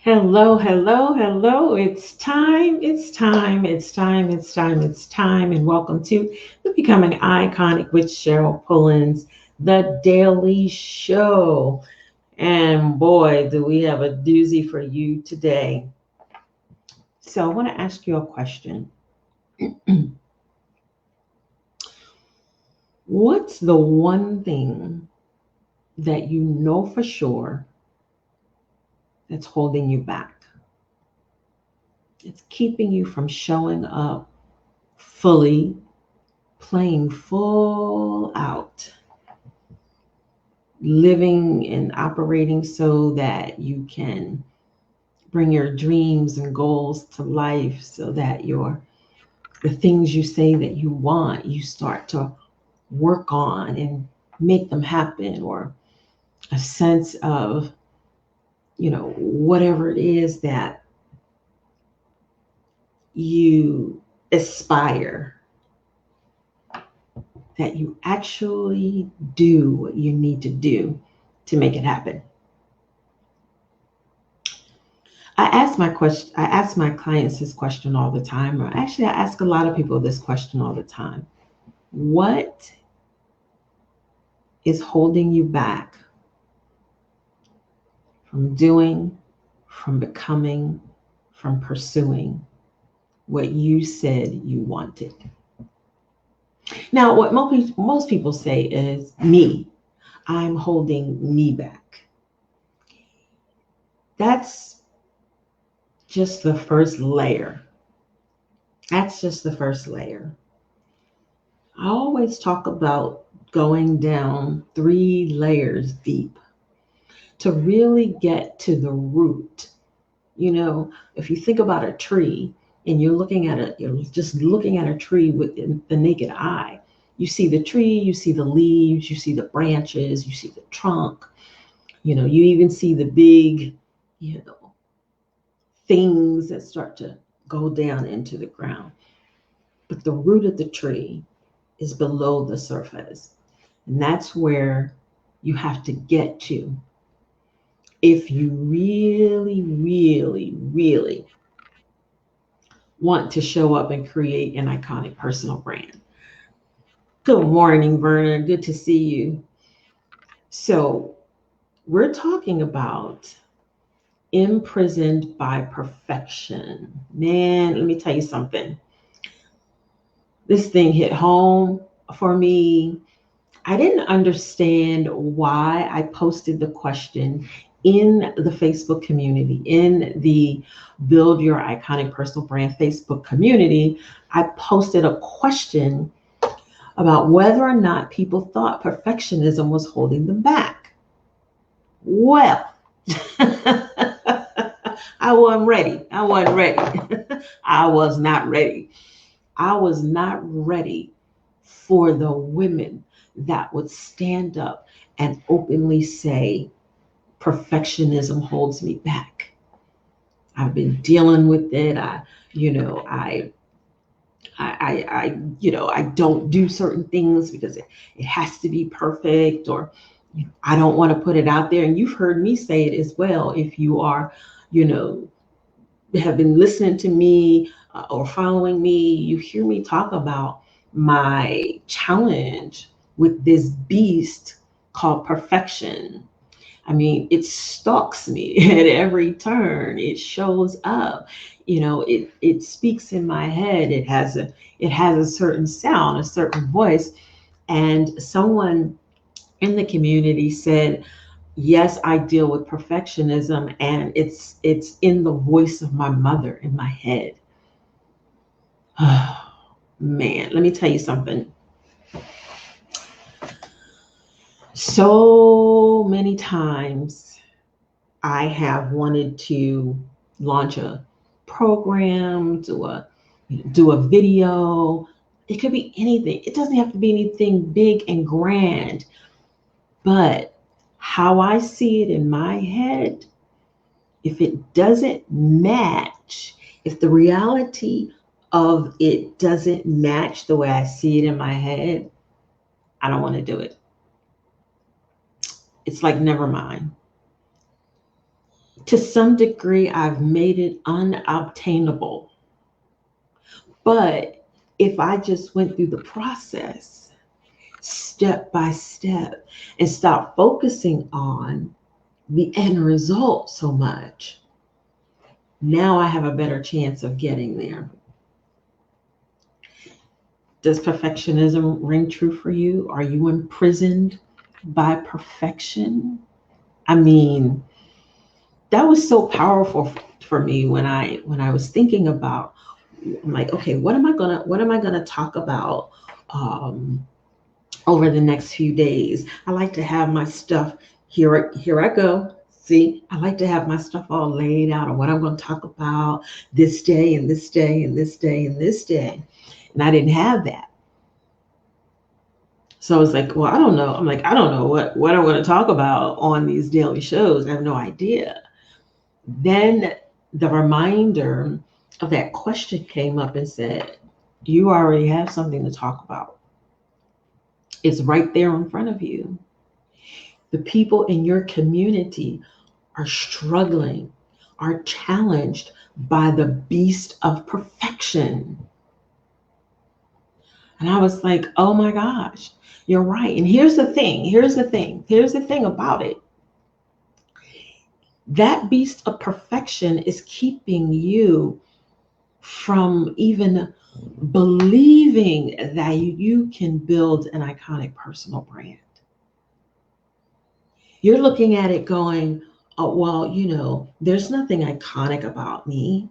Hello, hello, hello. It's time, it's time, it's time, it's time, it's time. And welcome to the Becoming Iconic with Cheryl Pullins, the daily show. And boy, do we have a doozy for you today. So I want to ask you a question. What's the one thing that you know for sure that's holding you back? It's keeping you from showing up fully, playing full out, living and operating so that you can bring your dreams and goals to life, so that the things you say that you want, you start to work on and make them happen, or a sense of, whatever it is that you aspire, that you actually do what you need to do to make it happen. I ask my clients this question all the time, or actually I ask a lot of people this question all the time. What is holding you back from doing, from becoming, from pursuing what you said you wanted? Now, what most people say is me. I'm holding me back. That's just the first layer. That's just the first layer. I always talk about going down 3 layers deep to really get to the root. If you think about a tree and you're just looking at a tree with the naked eye, you see the tree, you see the leaves, you see the branches, you see the trunk, you even see the big, you know, things that start to go down into the ground. But the root of the tree is below the surface. And that's where you have to get to if you really, really, really want to show up and create an iconic personal brand. Good morning, Verna. Good to see you. So, we're talking about imprisoned by perfection. Man, let me tell you something. This thing hit home for me. I didn't understand why I posted the question in the Facebook community, in the Build Your Iconic Personal Brand Facebook community. I posted a question about whether or not people thought perfectionism was holding them back. Well, I wasn't ready. I wasn't ready. I was not ready. I was not ready for the women that would stand up and openly say, perfectionism holds me back. I've been dealing with it. I don't do certain things because it has to be perfect, or I don't want to put it out there. And you've heard me say it as well. If you are, you know, have been listening to me or following me, you hear me talk about my challenge with this beast called perfection. I mean, it stalks me at every turn. It shows up. It speaks in my head. It has a certain sound, a certain voice. And someone in the community said, yes, I deal with perfectionism, and it's in the voice of my mother in my head. Man, let me tell you something. So many times I have wanted to launch a program, do a video. It could be anything. It doesn't have to be anything big and grand. But how I see it in my head, if it doesn't match, if the reality of it doesn't match the way I see it in my head, I don't want to do it. It's like, never mind. To some degree, I've made it unobtainable. But if I just went through the process step by step and stop focusing on the end result so much, now I have a better chance of getting there. Does perfectionism ring true for you? Are you imprisoned by perfection? I mean, that was so powerful for me when I was thinking about. I'm like, okay, what am I gonna talk about um, over the next few days? I like to have my stuff here. Here I go. See, I like to have my stuff all laid out on what I'm going to talk about this day and this day and this day and this day, and I didn't have that. So I was like, well, I don't know. I'm like, I don't know what I'm going to talk about on these daily shows. I have no idea. Then the reminder of that question came up and said, you already have something to talk about. It's right there in front of you. The people in your community are struggling, are challenged by the beast of perfection. And I was like, oh my gosh, you're right. And here's the thing about it. That beast of perfection is keeping you from even believing that you can build an iconic personal brand. You're looking at it going, oh, well, there's nothing iconic about me.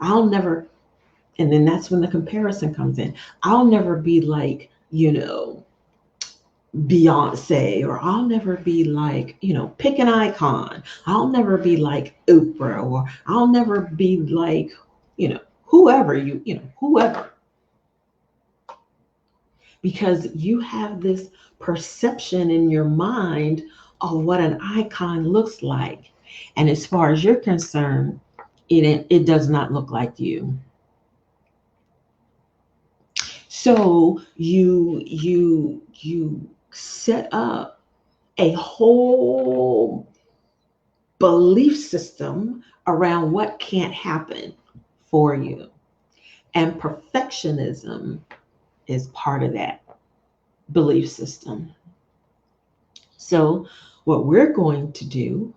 I'll never, and then that's when the comparison comes in. I'll never be like, Beyonce, or I'll never be like, pick an icon. I'll never be like Oprah, or I'll never be like, whoever whoever, because you have this perception in your mind of what an icon looks like. And as far as you're concerned, it does not look like you. So you set up a whole belief system around what can't happen for you. And perfectionism is part of that belief system. So, what we're going to do,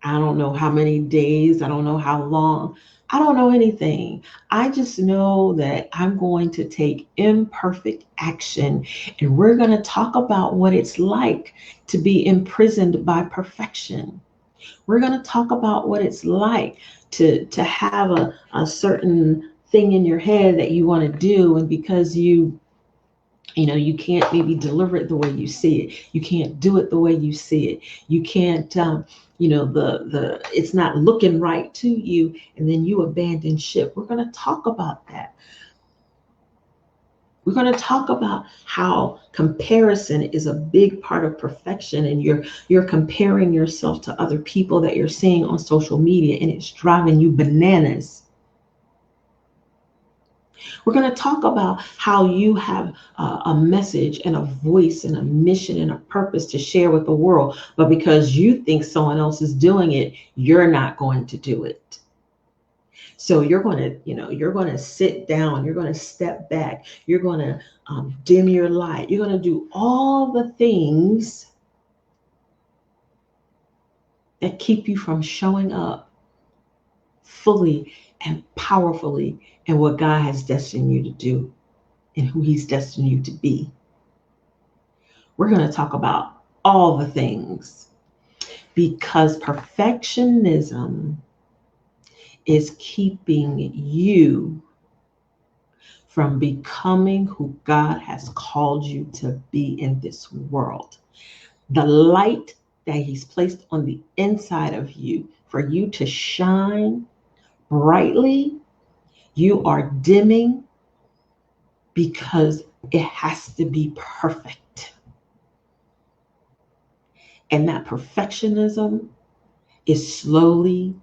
I don't know how many days, I don't know how long, I don't know anything. I just know that I'm going to take imperfect action, and we're going to talk about what it's like to be imprisoned by perfection. We're going to talk about what it's like to have a certain thing in your head that you want to do, and because you can't maybe deliver it the way you see it, you can't do it the way you see it, you can't the it's not looking right to you, and then you abandon ship. We're going to talk about that. We're going to talk about how comparison is a big part of perfection, and you're comparing yourself to other people that you're seeing on social media, and it's driving you bananas. We're going to talk about how you have a message and a voice and a mission and a purpose to share with the world, but because you think someone else is doing it, you're not going to do it. So you're going to sit down, you're going to step back, you're going to dim your light, you're going to do all the things that keep you from showing up fully and powerfully in what God has destined you to do and who He's destined you to be. We're going to talk about all the things, because perfectionism is keeping you from becoming who God has called you to be in this world. The light that He's placed on the inside of you for you to shine brightly, you are dimming because it has to be perfect. And that perfectionism is slowly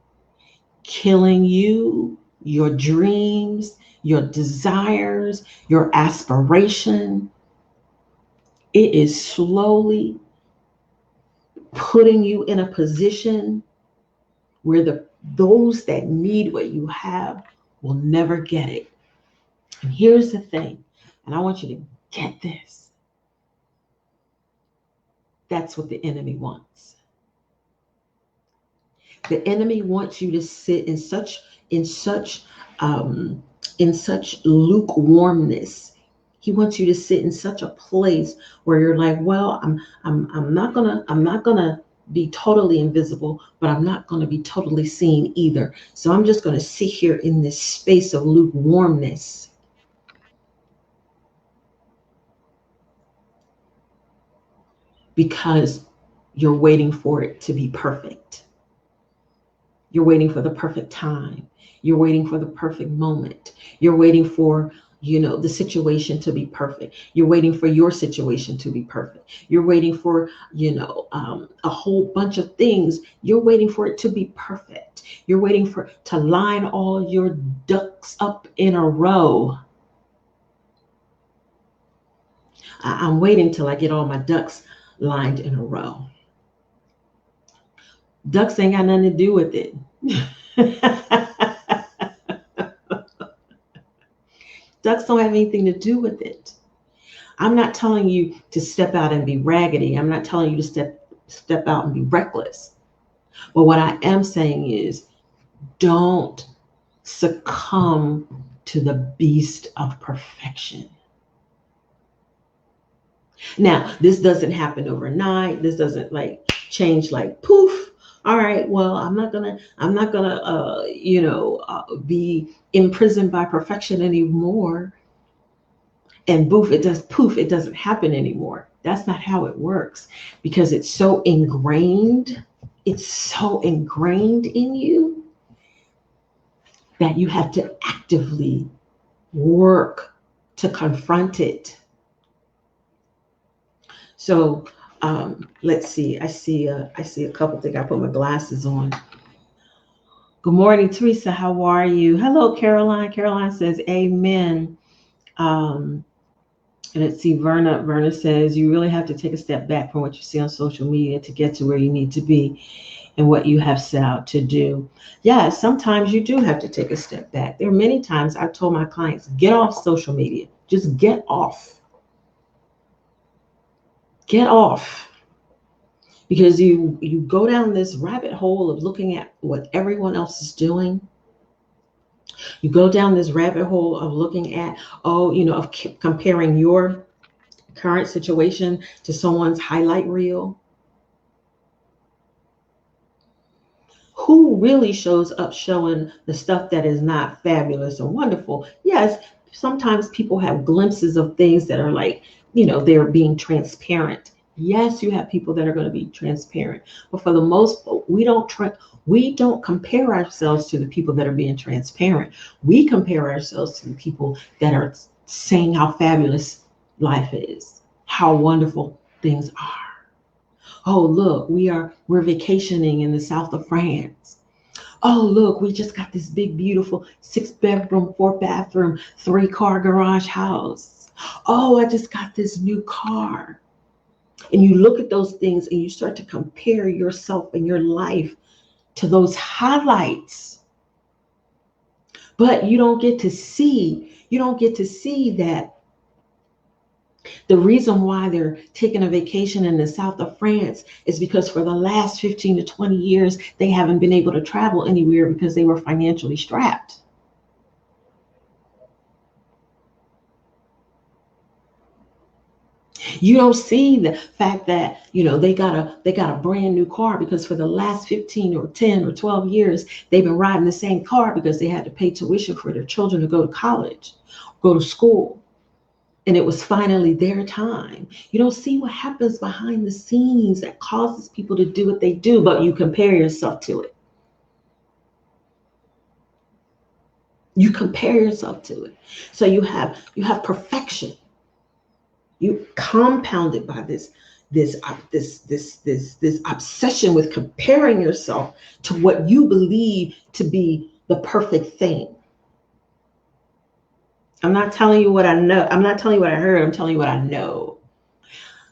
killing you, your dreams, your desires, your aspiration. It is slowly putting you in a position where those that need what you have will never get it. And here's the thing, and I want you to get this. That's what the enemy wants. The enemy wants you to sit um, in such lukewarmness. He wants you to sit in such a place where you're like, well, I'm not gonna be totally invisible, but I'm not gonna be totally seen either. So I'm just gonna sit here in this space of lukewarmness. Because you're waiting for it to be perfect. You're waiting for the perfect time. You're waiting for the perfect moment. You're waiting for, the situation to be perfect. You're waiting for your situation to be perfect. You're waiting for, a whole bunch of things. You're waiting for it to be perfect. You're waiting for to line all your ducks up in a row. I'm waiting till I get all my ducks lined in a row. Ducks ain't got nothing to do with it. Ducks don't have anything to do with it. I'm not telling you to step out and be raggedy. I'm not telling you to step out and be reckless. But what I am saying is don't succumb to the beast of perfection. Now, this doesn't happen overnight. This doesn't change like poof. All right, well, I'm not gonna be imprisoned by perfection anymore. And poof, it doesn't happen anymore. That's not how it works, because it's so ingrained. It's so ingrained in you that you have to actively work to confront it. So let's see. I see a couple things. I put my glasses on. Good morning, Teresa. How are you? Hello, Caroline. Caroline says, "Amen." Let's see. Verna says, "You really have to take a step back from what you see on social media to get to where you need to be and what you have set out to do." Yeah, sometimes you do have to take a step back. There are many times I've told my clients, "Get off social media. Just get off." Get off. Because you go down this rabbit hole of looking at what everyone else is doing. You go down this rabbit hole of looking at, of comparing your current situation to someone's highlight reel. Who really shows up showing the stuff that is not fabulous and wonderful? Yes, sometimes people have glimpses of things that are they're being transparent. Yes, you have people that are going to be transparent, but for the most part, we don't compare ourselves to the people that are being transparent. We compare ourselves to the people that are saying how fabulous life is, how wonderful things are. Oh, look, we're vacationing in the south of France. Oh, look, we just got this big, beautiful 6-bedroom, 4-bathroom, 3-car garage house. Oh, I just got this new car. And you look at those things and you start to compare yourself and your life to those highlights. But you don't get to see that the reason why they're taking a vacation in the south of France is because for the last 15 to 20 years, they haven't been able to travel anywhere because they were financially strapped. You don't see the fact that, they got a brand new car because for the last 15 or 10 or 12 years, they've been riding the same car because they had to pay tuition for their children to go to college, go to school. And it was finally their time. You don't see what happens behind the scenes that causes people to do what they do, but you compare yourself to it. You compare yourself to it. So you have perfection. You compounded by this obsession with comparing yourself to what you believe to be the perfect thing. I'm not telling you what I know. I'm not telling you what I heard. I'm telling you what I know.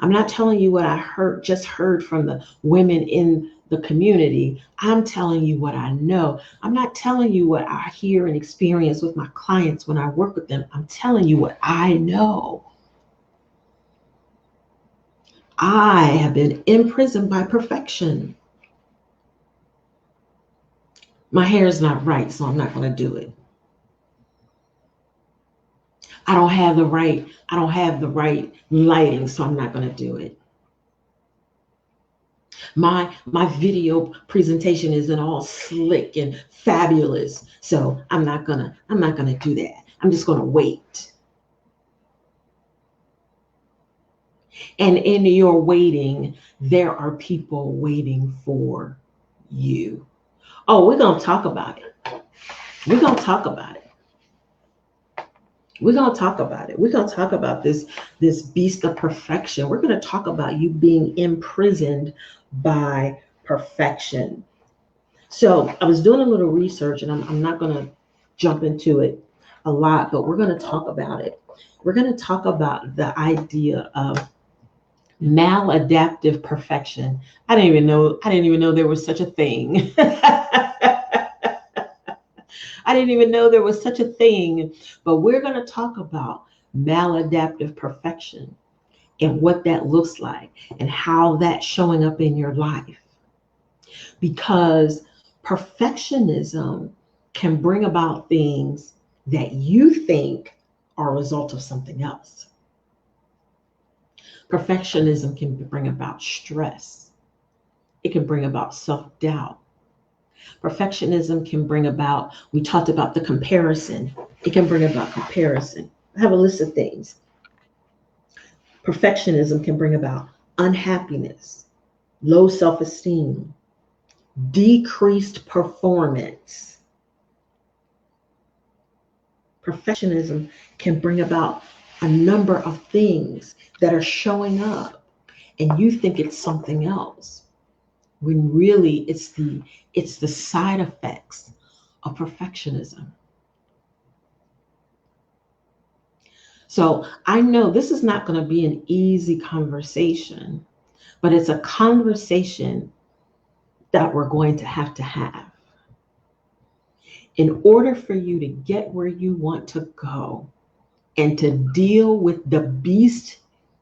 I'm not telling you what I just heard from the women in the community. I'm telling you what I know. I'm not telling you what I hear and experience with my clients when I work with them. I'm telling you what I know. I have been imprisoned by perfection. My hair is not right, so I'm not going to do it. I don't have the right lighting, so I'm not going to do it. My video presentation isn't all slick and fabulous, so I'm not gonna do that. I'm just gonna wait. And in your waiting, there are people waiting for you. Oh, we're gonna talk about it. We're gonna talk about it. We're gonna talk about it. We're gonna talk about this beast of perfection. We're gonna talk about you being imprisoned by perfection. So I was doing a little research, and I'm not going to jump into it a lot, but we're going to talk about it. We're going to talk about the idea of maladaptive perfection. I didn't even know there was such a thing. I didn't even know there was such a thing, but we're going to talk about maladaptive perfection and what that looks like and how that's showing up in your life. Because perfectionism can bring about things that you think are a result of something else. Perfectionism can bring about stress. It can bring about self-doubt. Perfectionism can bring about, we talked about the comparison. It can bring about comparison. I have a list of things. Perfectionism can bring about unhappiness, low self-esteem, decreased performance. Perfectionism can bring about a number of things that are showing up, and you think it's something else when really it's the side effects of perfectionism. So I know this is not going to be an easy conversation, but it's a conversation that we're going to have. In order for you to get where you want to go and to deal with the beast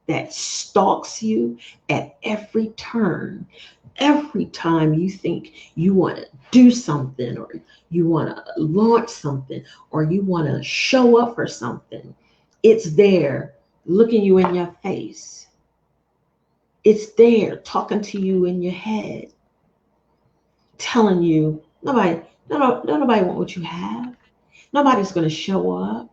that stalks you at every turn, every time you think you want to do something, or you want to launch something, or you want to show up for something, it's there looking you in your face. It's there talking to you in your head, telling you nobody want what you have. Nobody's going to show up.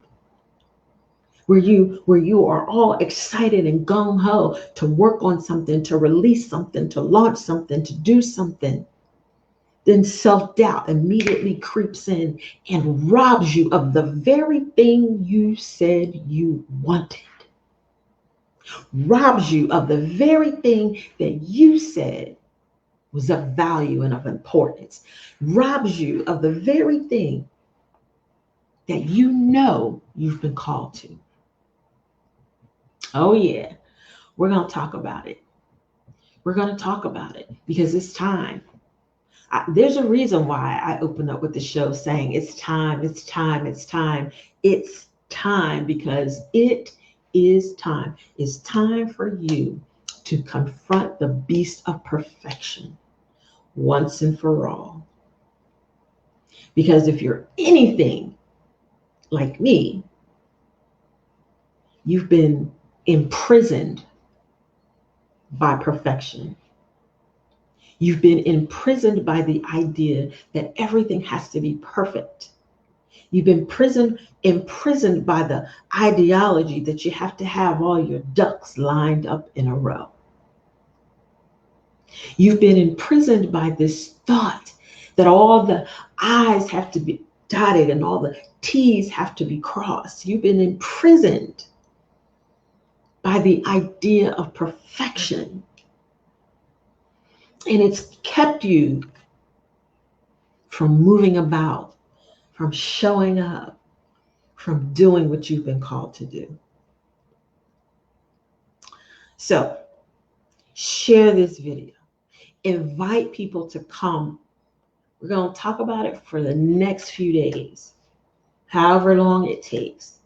Where you are all excited and gung ho to work on something, to release something, to launch something, to do something, then self-doubt immediately creeps in and robs you of the very thing you said you wanted. Robs you of the very thing that you said was of value and of importance. Robs you of the very thing that you know you've been called to. Oh, yeah, we're going to talk about it. We're going to talk about it because it's time. There's a reason why I open up with the show saying it's time, it's time, it's time. It's time because it is time. It's time for you to confront the beast of perfection once and for all. Because if you're anything like me, you've been imprisoned by perfection. You've been imprisoned by the idea that everything has to be perfect. You've been imprisoned by the ideology that you have to have all your ducks lined up in a row. You've been imprisoned by this thought that all the I's have to be dotted and all the T's have to be crossed. You've been imprisoned by the idea of perfection. And it's kept you from moving about, from showing up, from doing what you've been called to do. So share this video. invite people to come. We're going to talk about it for the next few days, however long it takes.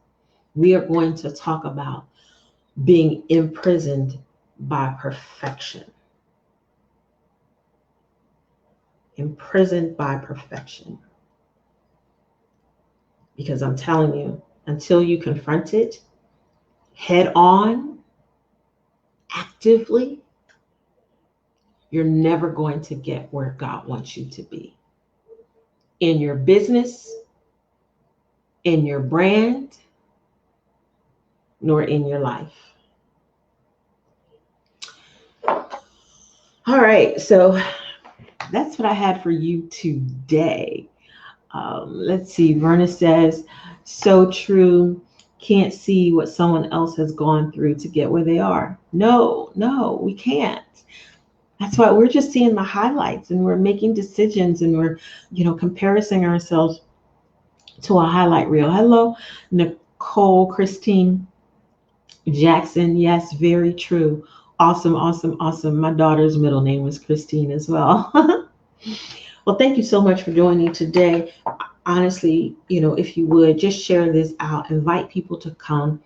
We are going to talk about being imprisoned by perfection. Imprisoned by perfection. Because I'm telling you, until you confront it head on, actively, you're never going to get where God wants you to be. In your business, in your brand, nor in your life. All right, so that's what I had for you today. Let's see, Verna says, so true. Can't see what someone else has gone through to get where they are. No, we can't. That's why we're just seeing the highlights, and we're making decisions, and we're, comparing ourselves to a highlight reel. Hello, Nicole, Christine Jackson. Yes, very true. Awesome. My daughter's middle name was Christine as well. Well, thank you so much for joining today. Honestly, if you would just share this out, invite people to come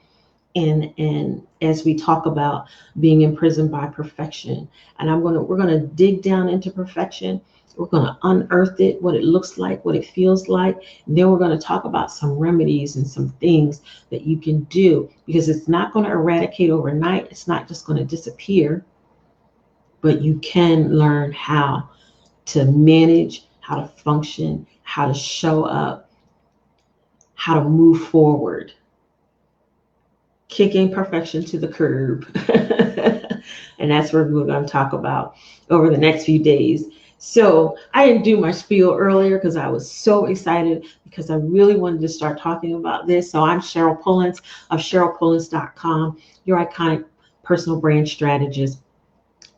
and as we talk about being imprisoned by perfection. And we're gonna dig down into perfection. We're gonna unearth it, what it looks like, what it feels like. And then we're gonna talk about some remedies and some things that you can do, because it's not gonna eradicate overnight. It's not just gonna disappear, but you can learn how to manage, how to function, how to show up, how to move forward, kicking perfection to the curb. And that's what we're going to talk about over the next few days. So I didn't do my spiel earlier because I was so excited, because I really wanted to start talking about this. So I'm Cheryl Pullins of CherylPullins.com, your iconic personal brand strategist.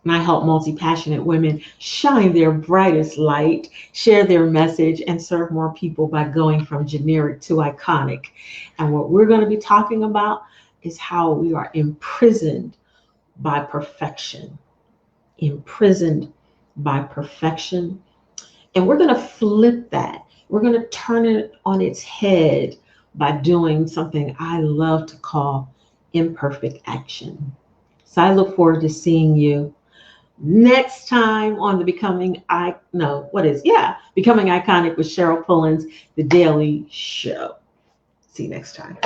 And I help multi-passionate women shine their brightest light, share their message, and serve more people by going from generic to iconic. And what we're going to be talking about is how we are imprisoned by perfection. Imprisoned by perfection. And we're going to flip that. We're going to turn it on its head by doing something I love to call imperfect action. So I look forward to seeing you next time on the Becoming Iconic with Cheryl Pullins, the Daily Show. See you next time.